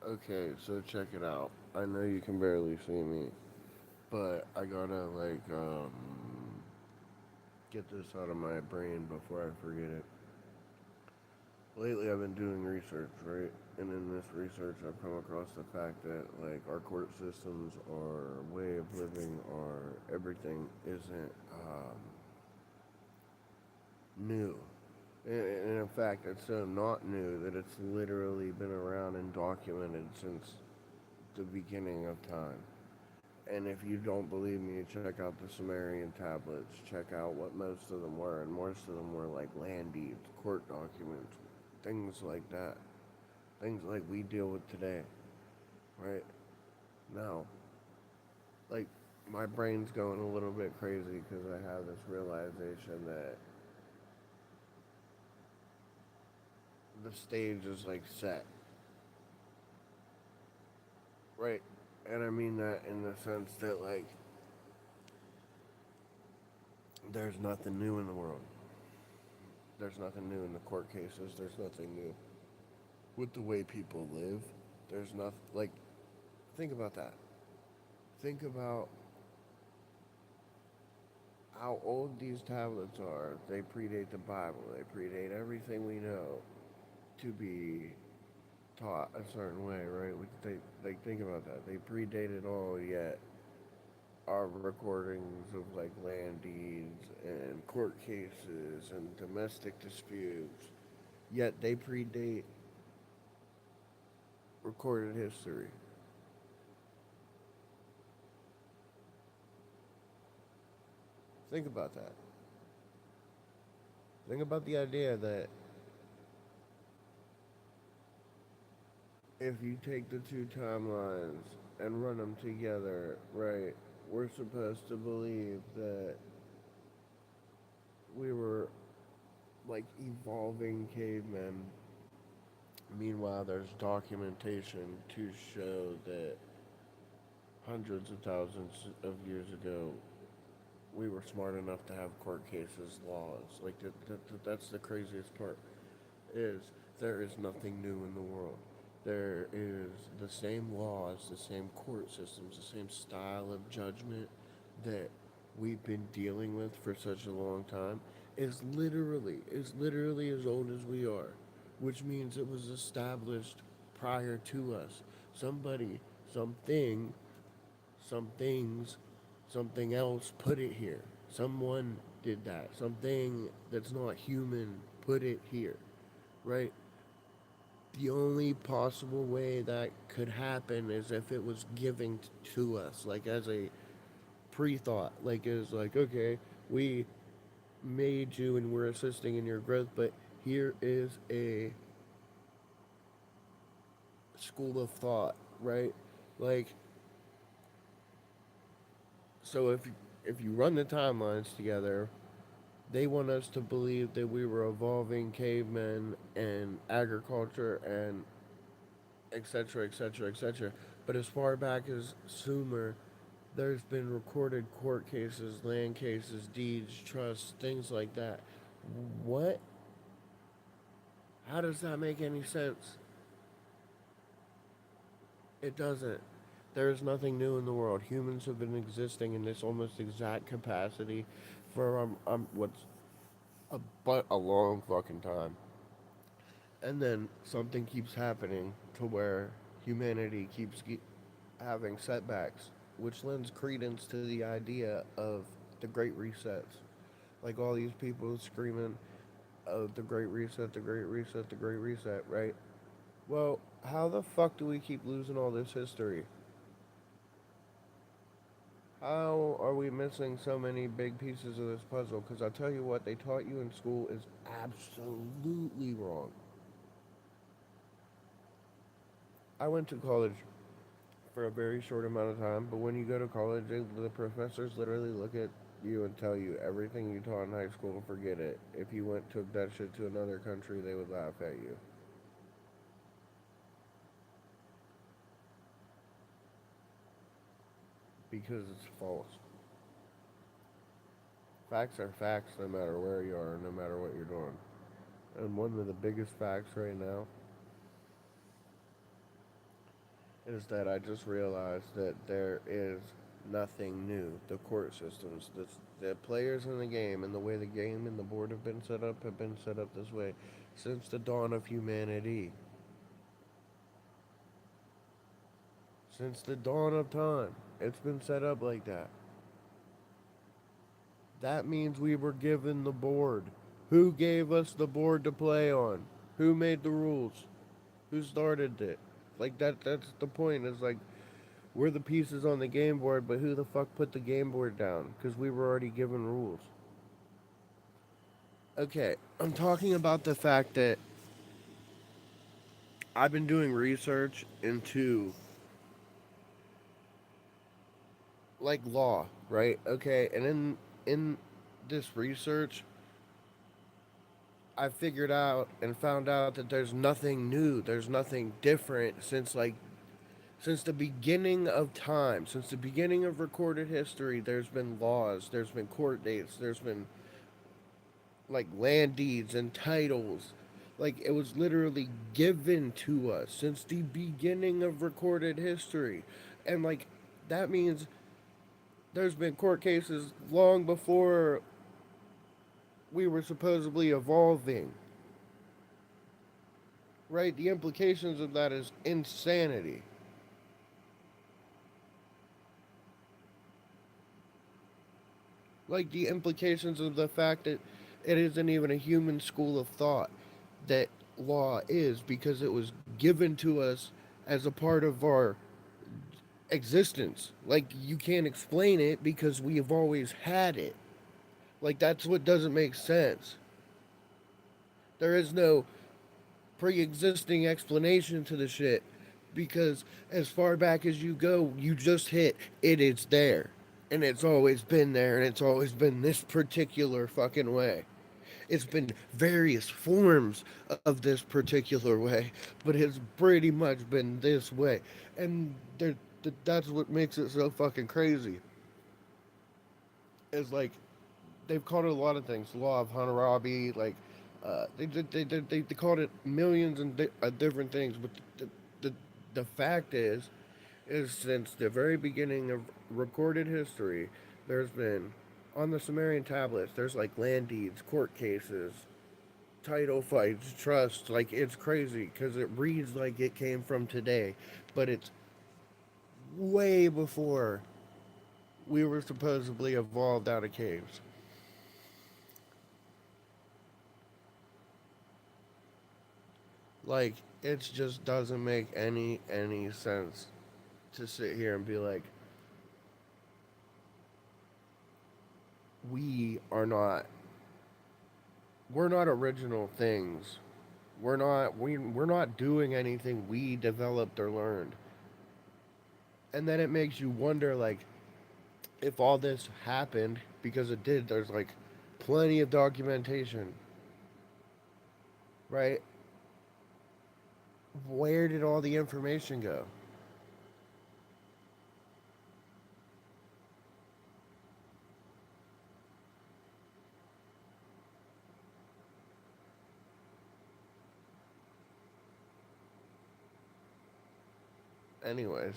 Okay, so check it out. I know you can barely see me, but I gotta get this out of my brain before I forget it. Lately, I've been doing research, right? And in this research, I've come across the fact that our court systems, our way of living, our everything isn't new. And in fact, it's so not new that it's literally been around and documented since the beginning of time. And if you don't believe me, check out the Sumerian tablets. Check out what most of them were, and most of them were like land deeds, court documents, things like that. Things like we deal with today, right? Now, like, my brain's going a little bit crazy because I have this realization that the stage is like set, right? And I mean that in the sense that, like, there's nothing new in the world. There's nothing new in the court cases. There's nothing new with the way people live. There's nothing, like, think about that. Think about how old these tablets are. They predate the Bible, they predate everything we know to be taught a certain way, right? Like, think about that. They predate it all, yet our recordings of like land deeds and court cases and domestic disputes, yet they predate recorded history. Think about that. Think about the idea that if you take the two timelines and run them together, right, we're supposed to believe that we were like evolving cavemen. Meanwhile, there's documentation to show that hundreds of thousands of years ago, we were smart enough to have court cases, laws. Like, that's the craziest part. Is there is nothing new in the world. There is the same laws, the same court systems, the same style of judgment that we've been dealing with for such a long time is literally as old as we are, which means it was established prior to us. Somebody, something, some things, something else put it here. Someone did that. Something that's not human put it here, right? The only possible way that could happen is if it was given to us, like as a pre-thought, like it's like, okay, we made you and we're assisting in your growth, but here is a school of thought, right? Like, so if you run the timelines together, they want us to believe that we were evolving cavemen and agriculture and etc., etc., etc. But as far back as Sumer, there's been recorded court cases, land cases, deeds, trusts, things like that. What? How does that make any sense? It doesn't. There is nothing new in the world. Humans have been existing in this almost exact capacity for what's a long fucking time. And then something keeps happening to where humanity keeps having setbacks, which lends credence to the idea of the Great Resets. Like all these people screaming, "Oh, the Great Reset, the Great Reset, the Great Reset," right? Well, how the fuck do we keep losing all this history? How are we missing so many big pieces of this puzzle? Because I tell you what, they taught you in school is absolutely wrong. I went to college for a very short amount of time, but when you go to college, the professors literally look at you and tell you everything you taught in high school, forget it. If you went took that shit to another country, they would laugh at you because it's false. Facts are facts no matter where you are, no matter what you're doing. And one of the biggest facts right now is that I just realized that there is nothing new. The court systems, the players in the game, and the way the game and the board have been set up this way since the dawn of humanity. Since the dawn of time, it's been set up like that. That means we were given the board. Who gave us the board to play on? Who made the rules? Who started it? Like that's the point. Is like we're the pieces on the game board, but who the fuck put the game board down? Because we were already given rules. Okay, I'm talking about the fact that I've been doing research into like law, right? Okay, and in this research, I figured out and found out that there's nothing new. There's nothing different since the beginning of time, since the beginning of recorded history. There's been laws, there's been court dates, there's been like land deeds and titles. Like it was literally given to us since the beginning of recorded history. And like that means there's been court cases long before we were supposedly evolving. Right? The implications of that is insanity. Like the implications of the fact that it isn't even a human school of thought that law is, because it was given to us as a part of our existence. Like you can't explain it because we have always had it. Like that's what doesn't make sense. There is no pre-existing explanation to the shit because as far back as you go, you just hit it is there. And it's always been there and it's always been this particular fucking way. It's been various forms of this particular way, but it's pretty much been this way. And that's what makes it so fucking crazy. Is like they've called it a lot of things. Law of Hammurabi, like they called it millions and different things. But the the fact is since the very beginning of recorded history, there's been on the Sumerian tablets. There's like land deeds, court cases, title fights, trust. Like it's crazy because it reads like it came from today, but it's way before we were supposedly evolved out of caves. Like it just doesn't make any sense to sit here and be like, we are not we're not original things. We're not doing anything we developed or learned. And then it makes you wonder like if all this happened because it did, there's like plenty of documentation, right? Where did all the information go? Anyways,